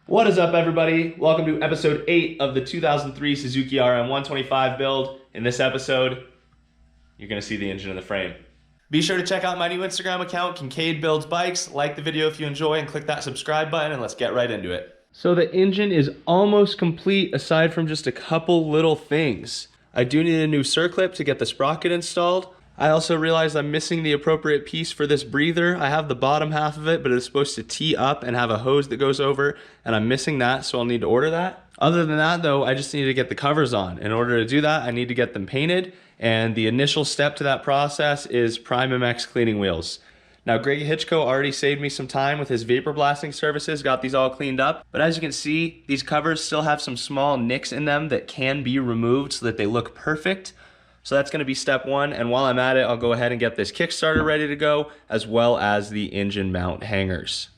What is up, everybody? Welcome to episode 8 of the 2003 Suzuki RM125 build. In this episode, you're going to see the engine in the frame. Be sure to check out my new Instagram account, Kincade Builds Bikes. Like the video if you enjoy and click that subscribe button, and let's get right into it. So the engine is almost complete aside from just a couple little things. I do need a new circlip to get the sprocket installed. I also realized I'm missing the appropriate piece for this breather. I have the bottom half of it, but it's supposed to tee up and have a hose that goes over, and I'm missing that, so I'll need to order that. Other than that though, I just need to get the covers on. In order to do that, I need to get them painted, and the initial step to that process is Pryme MX cleaning wheels. Now, Greg Hitchko already saved me some time with his vapor blasting services, got these all cleaned up. But as you can see, these covers still have some small nicks in them that can be removed so that they look perfect. So that's gonna be step one. And while I'm at it, I'll go ahead and get this Kickstarter ready to go, as well as the engine mount hangers.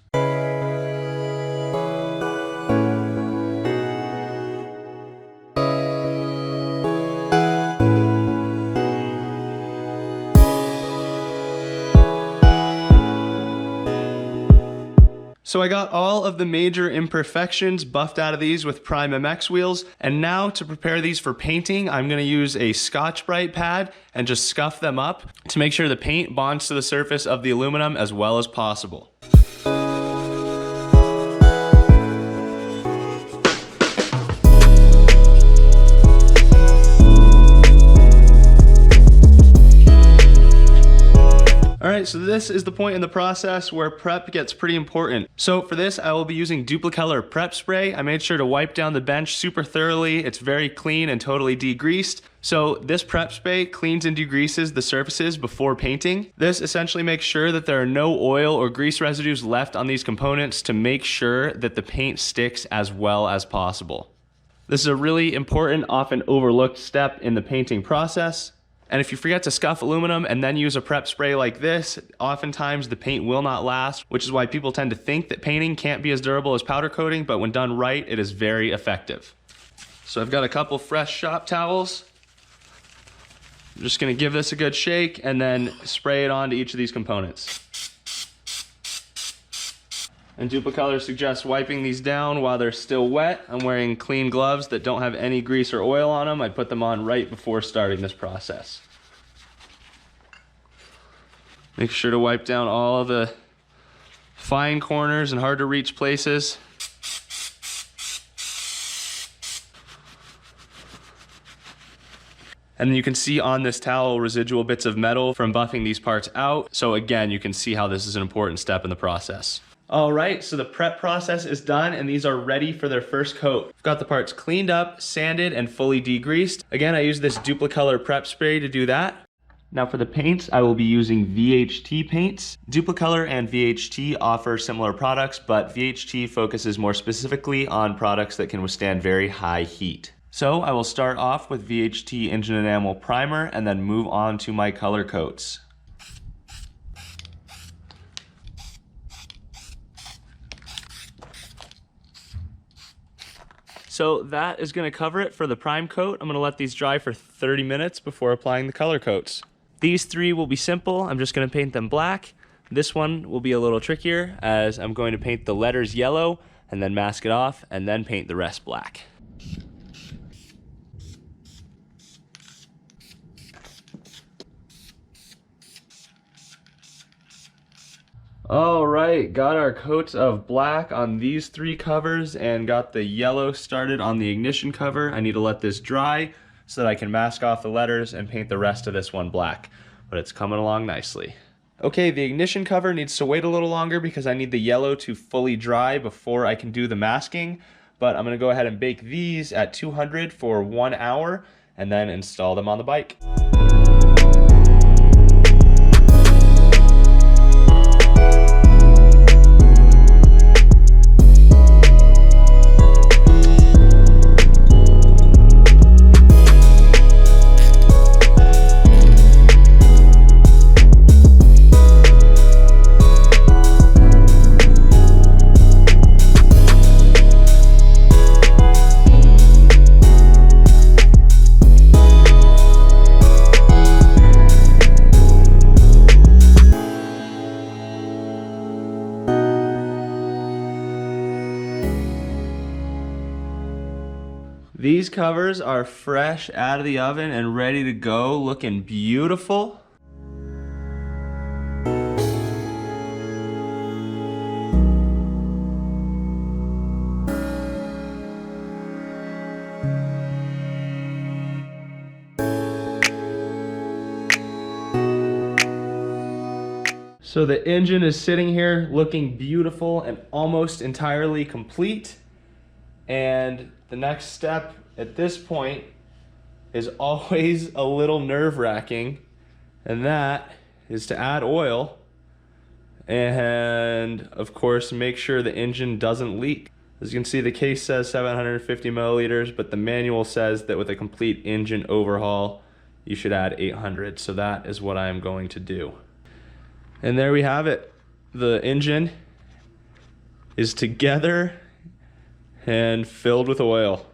So I got all of the major imperfections buffed out of these with Pryme MX wheels, and now to prepare these for painting, I'm gonna use a Scotch-Brite pad and just scuff them up to make sure the paint bonds to the surface of the aluminum as well as possible. Alright, so this is the point in the process where prep gets pretty important. So for this, I will be using Dupli-Color prep spray. I made sure to wipe down the bench super thoroughly. It's very clean and totally degreased. So this prep spray cleans and degreases the surfaces before painting. This essentially makes sure that there are no oil or grease residues left on these components to make sure that the paint sticks as well as possible. This is a really important, often overlooked step in the painting process. And if you forget to scuff aluminum and then use a prep spray like this, oftentimes the paint will not last, which is why people tend to think that painting can't be as durable as powder coating, but when done right, it is very effective. So I've got a couple fresh shop towels. I'm just gonna give this a good shake and then spray it onto each of these components. And Dupli-Color suggests wiping these down while they're still wet. I'm wearing clean gloves that don't have any grease or oil on them. I put them on right before starting this process. Make sure to wipe down all of the fine corners and hard to reach places. And then you can see on this towel residual bits of metal from buffing these parts out. So again, you can see how this is an important step in the process. All right, so the prep process is done and these are ready for their first coat. I've got the parts cleaned up, sanded, and fully degreased. Again, I use this Dupli-Color prep spray to do that. Now for the paints, I will be using VHT paints. Dupli-Color and VHT offer similar products, but VHT focuses more specifically on products that can withstand very high heat. So I will start off with VHT engine enamel primer and then move on to my color coats. So that is going to cover it for the prime coat. I'm going to let these dry for 30 minutes before applying the color coats. These three will be simple. I'm just going to paint them black. This one will be a little trickier as I'm going to paint the letters yellow and then mask it off and then paint the rest black. All right, got our coats of black on these three covers and got the yellow started on the ignition cover. I need to let this dry so that I can mask off the letters and paint the rest of this one black, but it's coming along nicely. Okay, the ignition cover needs to wait a little longer because I need the yellow to fully dry before I can do the masking, but I'm gonna go ahead and bake these at 200 for 1 hour and then install them on the bike. These covers are fresh out of the oven and ready to go, looking beautiful. So the engine is sitting here looking beautiful and almost entirely complete. And the next step at this point is always a little nerve-wracking, and that is to add oil and of course make sure the engine doesn't leak. As you can see, the case says 750 milliliters, but the manual says that with a complete engine overhaul you should add 800, so that is what I am going to do. And there we have it. The engine is together and filled with oil.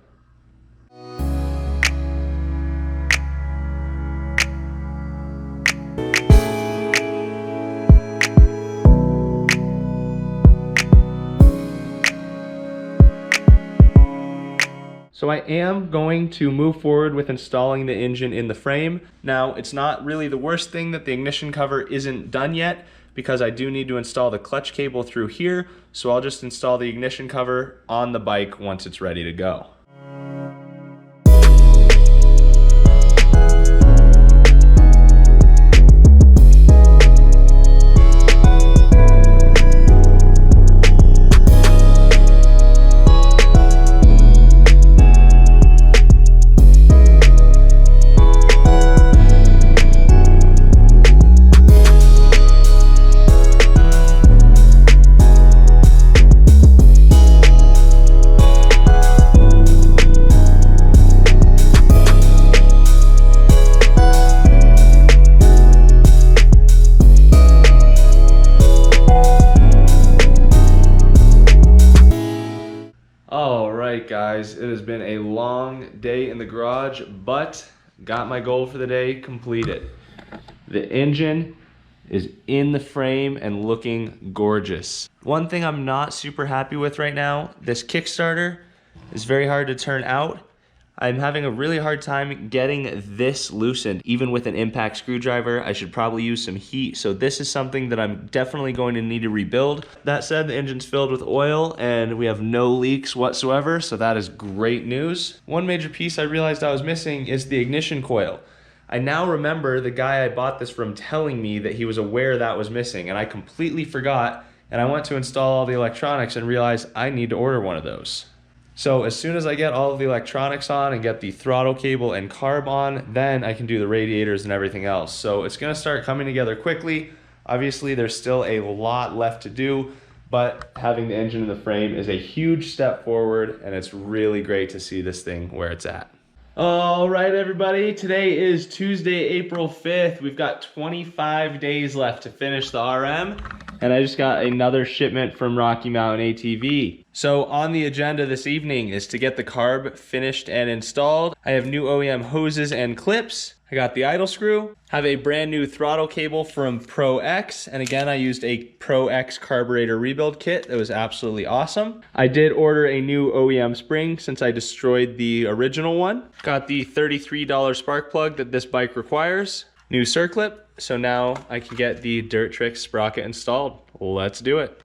So I am going to move forward with installing the engine in the frame. Now, it's not really the worst thing that the ignition cover isn't done yet, because I do need to install the clutch cable through here, so I'll just install the ignition cover on the bike once it's ready to go. Guys, it has been a long day in the garage, but got my goal for the day completed. The engine is in the frame and looking gorgeous. One thing I'm not super happy with right now, this Kickstarter is very hard to turn out. I'm having a really hard time getting this loosened. Even with an impact screwdriver, I should probably use some heat. So this is something that I'm definitely going to need to rebuild. That said, the engine's filled with oil and we have no leaks whatsoever, so that is great news. One major piece I realized I was missing is the ignition coil. I now remember the guy I bought this from telling me that he was aware that was missing, and I completely forgot, and I went to install all the electronics and realized I need to order one of those. So as soon as I get all of the electronics on and get the throttle cable and carb on, then I can do the radiators and everything else. So it's gonna start coming together quickly. Obviously there's still a lot left to do, but having the engine in the frame is a huge step forward, and it's really great to see this thing where it's at. All right, everybody, today is Tuesday, April 5th. We've got 25 days left to finish the RM, and I just got another shipment from Rocky Mountain ATV. So on the agenda this evening is to get the carb finished and installed. I have new OEM hoses and clips. I got the idle screw, have a brand new throttle cable from Pro X, and again I used a Pro X carburetor rebuild kit that was absolutely awesome. I did order a new OEM spring since I destroyed the original one. Got the $33 spark plug that this bike requires. New circlip, so now I can get the Dirt Tricks sprocket installed. Let's do it.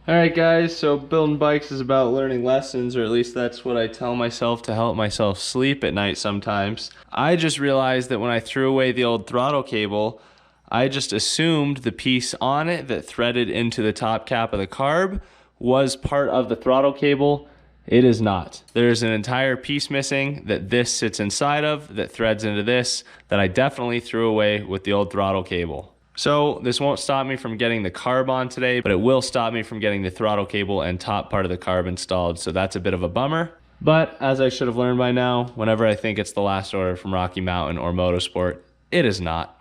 Alright guys, so building bikes is about learning lessons, or at least that's what I tell myself to help myself sleep at night sometimes. I just realized that when I threw away the old throttle cable, I just assumed the piece on it that threaded into the top cap of the carb was part of the throttle cable. It is not. There's an entire piece missing that this sits inside of, that threads into this, that I definitely threw away with the old throttle cable. So this won't stop me from getting the carb on today, but it will stop me from getting the throttle cable and top part of the carb installed, so that's a bit of a bummer. But as I should have learned by now, whenever I think it's the last order from Rocky Mountain or Motorsport, it is not.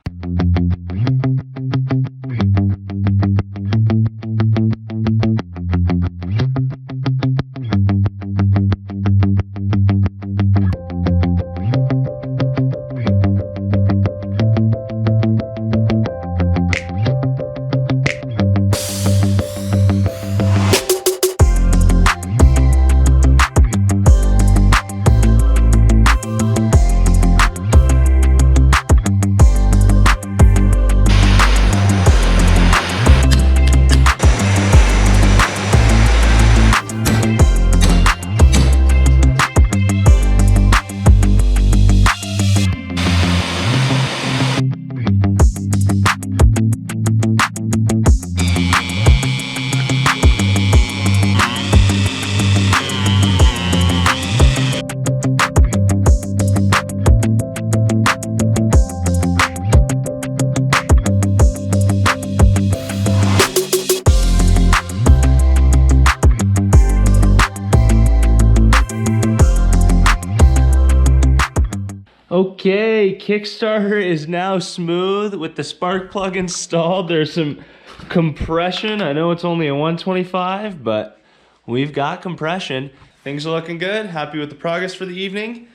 Okay, Kickstarter is now smooth with the spark plug installed. There's some compression. I know it's only a 125, but we've got compression. Things are looking good. Happy with the progress for the evening.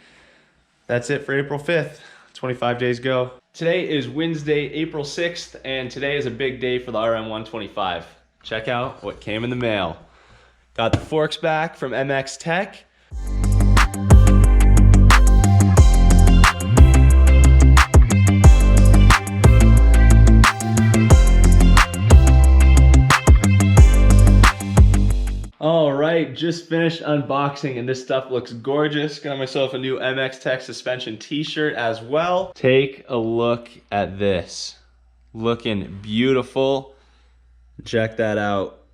That's it for April 5th. 25 days go. Today is Wednesday, April 6th, and today is a big day for the RM125. Check out what came in the mail. Got the forks back from MX Tech. All right, just finished unboxing and this stuff looks gorgeous. Got myself a new MX Tech suspension t-shirt as well. Take a look at this. Looking beautiful. Check that out.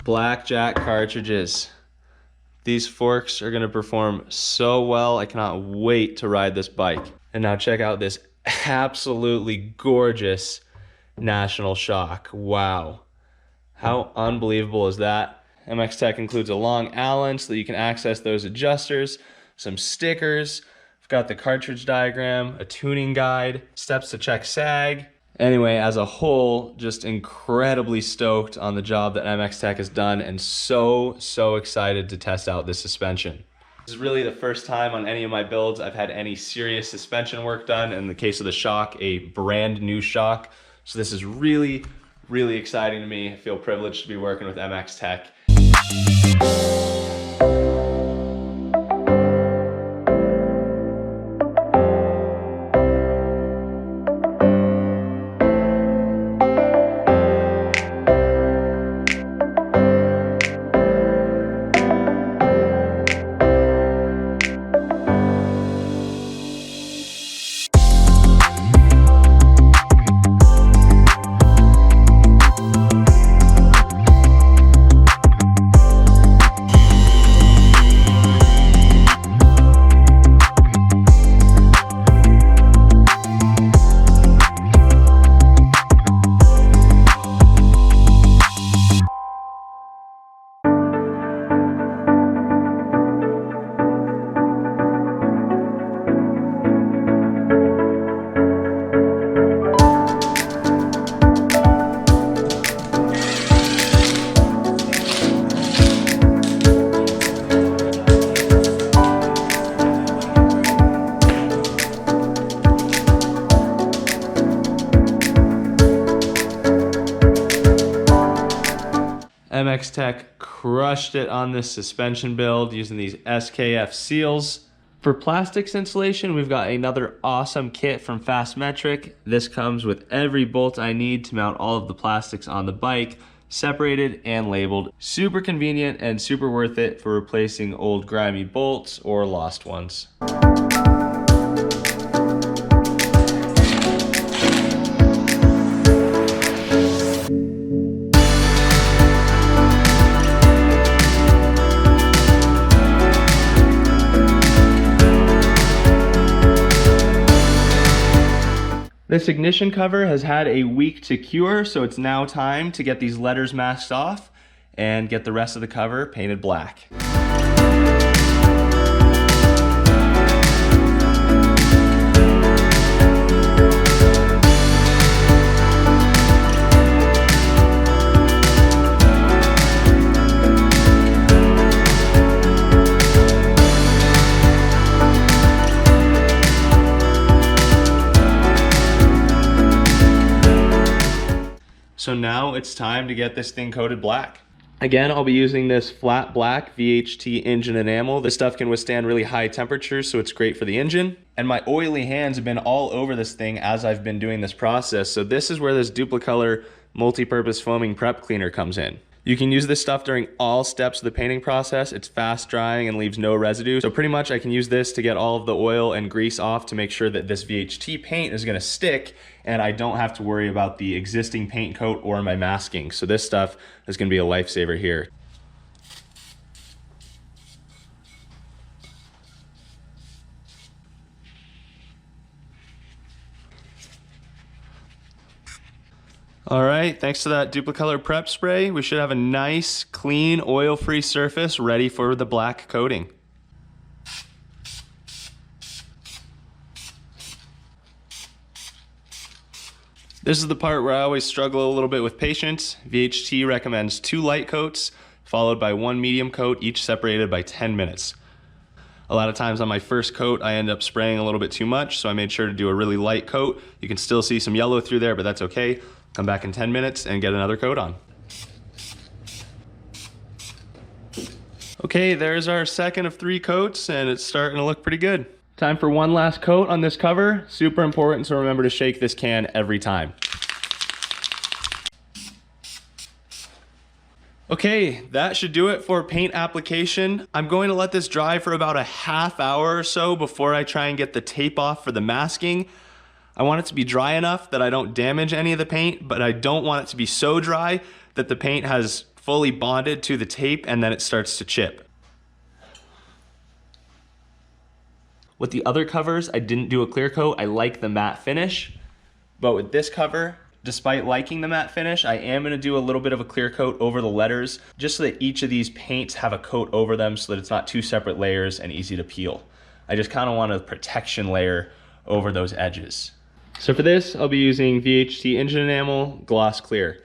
Blackjack cartridges. These forks are gonna perform so well. I cannot wait to ride this bike. And now check out this absolutely gorgeous National Shock. Wow. How unbelievable is that? MX Tech includes a long Allen so that you can access those adjusters, some stickers. I've got the cartridge diagram, a tuning guide, steps to check sag. Anyway, as a whole, just incredibly stoked on the job that MX Tech has done and so excited to test out this suspension. This is really the first time on any of my builds I've had any serious suspension work done. In the case of the shock, a brand new shock. So this is really exciting to me. I feel privileged to be working with MX Tech. MX Tech crushed it on this suspension build using these SKF seals. For plastics insulation, we've got another awesome kit from Fastmetric. This comes with every bolt I need to mount all of the plastics on the bike, separated and labeled. Super convenient and super worth it for replacing old grimy bolts or lost ones. This ignition cover has had a week to cure, so it's now time to get these letters masked off and get the rest of the cover painted black. So now it's time to get this thing coated black. Again, I'll be using this flat black VHT engine enamel. This stuff can withstand really high temperatures, so it's great for the engine. And my oily hands have been all over this thing as I've been doing this process. So this is where this Dupli-Color multi-purpose foaming prep cleaner comes in. You can use this stuff during all steps of the painting process. It's fast drying and leaves no residue. So pretty much I can use this to get all of the oil and grease off to make sure that this VHT paint is gonna stick and I don't have to worry about the existing paint coat or my masking. So this stuff is gonna be a lifesaver here. All right, thanks to that Dupli-Color prep spray, we should have a nice, clean, oil-free surface ready for the black coating. This is the part where I always struggle a little bit with patience. VHT recommends 2 light coats, followed by 1 medium coat, each separated by 10 minutes. A lot of times on my first coat, I end up spraying a little bit too much, so I made sure to do a really light coat. You can still see some yellow through there, but that's okay. Come back in 10 minutes and get another coat on. Okay, there's our second of 3 coats, and it's starting to look pretty good. Time for one last coat on this cover. Super important, so remember to shake this can every time. Okay, that should do it for paint application. I'm going to let this dry for about a half hour or so before I try and get the tape off for the masking. I want it to be dry enough that I don't damage any of the paint, but I don't want it to be so dry that the paint has fully bonded to the tape and then it starts to chip. With the other covers, I didn't do a clear coat. I like the matte finish, but with this cover, despite liking the matte finish, I am gonna do a little bit of a clear coat over the letters, just so that each of these paints have a coat over them so that it's not 2 separate layers and easy to peel. I just kinda want a protection layer over those edges. So for this, I'll be using VHT engine enamel gloss clear.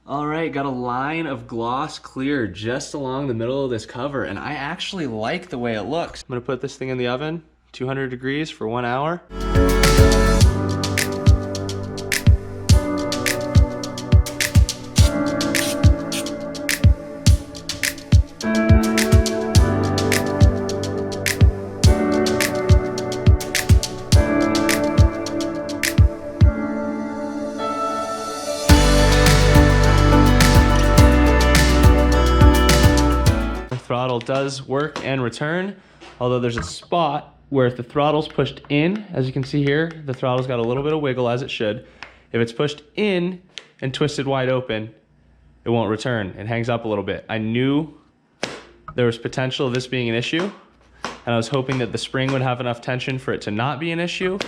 All right, got a line of gloss clear just along the middle of this cover, and I actually like the way it looks. I'm gonna put this thing in the oven, 200 degrees for 1 hour. Throttle does work and return, although there's a spot where if the throttle's pushed in, as you can see here, the throttle's got a little bit of wiggle, as it should. If it's pushed in and twisted wide open, it won't return. It hangs up a little bit. I knew there was potential of this being an issue, and I was hoping that the spring would have enough tension for it to not be an issue,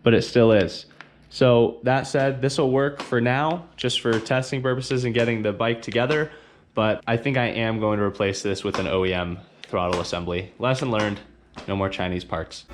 but it still is. So that said, this will work for now, just for testing purposes and getting the bike together. But I think I am going to replace this with an OEM throttle assembly. Lesson learned, no more Chinese parts.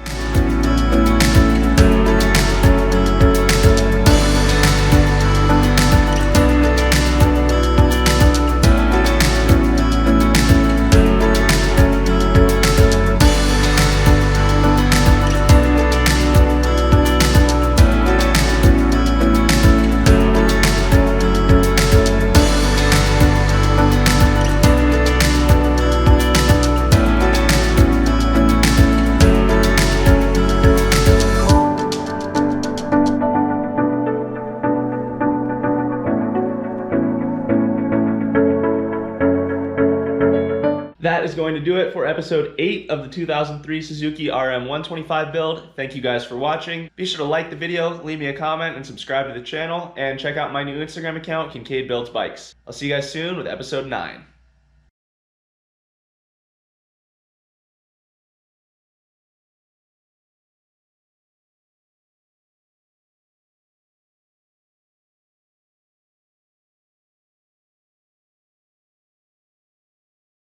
That is going to do it for episode 8 of the 2003 Suzuki RM125 build. Thank you guys for watching. Be sure to like the video, leave me a comment, and subscribe to the channel, and check out my new Instagram account, Kincade Builds Bikes. I'll see you guys soon with episode 9.